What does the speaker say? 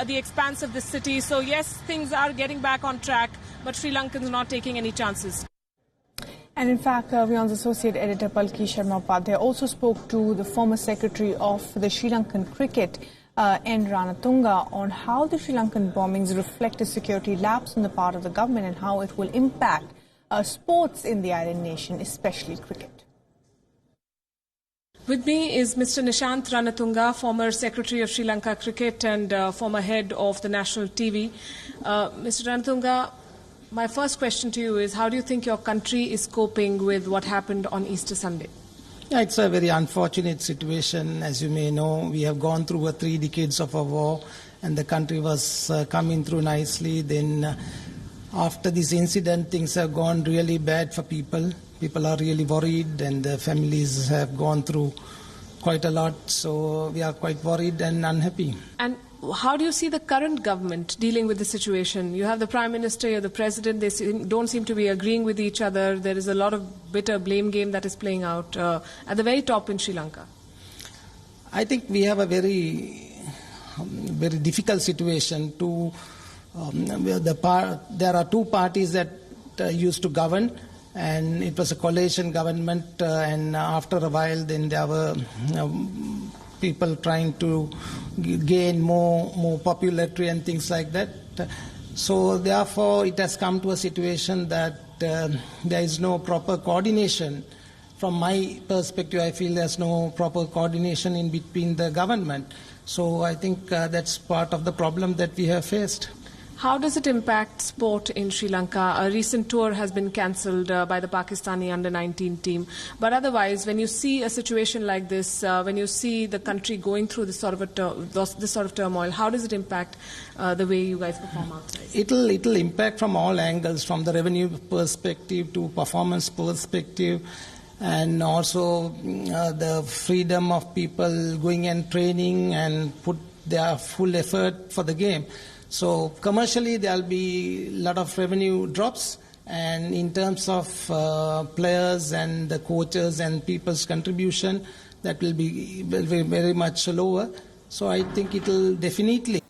the expanse of the city. So yes, things are getting back on track, but Sri Lankans not taking any chances. And in fact, WION's associate editor Palki Sharma Upadhyay also spoke to the former secretary of the Sri Lankan cricket, N. Ranatunga, on how the Sri Lankan bombings reflect a security lapse on the part of the government and how it will impact sports in the island nation, especially cricket. With me is Mr. Nishantha Ranatunga, former Secretary of Sri Lanka Cricket and former head of the national TV. Mr. Ranatunga, my first question to you is, how do you think your country is coping with what happened on Easter Sunday? Yeah, it's a very unfortunate situation. As you may know, we have gone through 3 decades of a war, and the country was coming through nicely. Then after this incident, things have gone really bad for people. People are really worried, and the families have gone through quite a lot. So we are quite worried and unhappy. And how do you see the current government dealing with the situation? You have the Prime Minister, you have the President. They don't seem to be agreeing with each other. There is a lot of bitter blame game that is playing out at the very top in Sri Lanka. I think we have a very difficult situation. There are 2 parties that used to govern, and it was a coalition government, and after a while then there were people trying to gain more popularity and things like that. So therefore it has come to a situation that there is no proper coordination. From my perspective, I feel there's no proper coordination in between the government. So I think that's part of the problem that we have faced. How does it impact sport in Sri Lanka? A recent tour has been cancelled by the Pakistani under-19 team. But otherwise, when you see a situation like this, when you see the country going through this sort of turmoil, how does it impact the way you guys perform outside? It'll impact from all angles, from the revenue perspective to performance perspective, and also the freedom of people going and training and put their full effort for the game. So commercially, there will be a lot of revenue drops, and in terms of players and the coaches and people's contribution, that will be very much lower. So I think it will definitely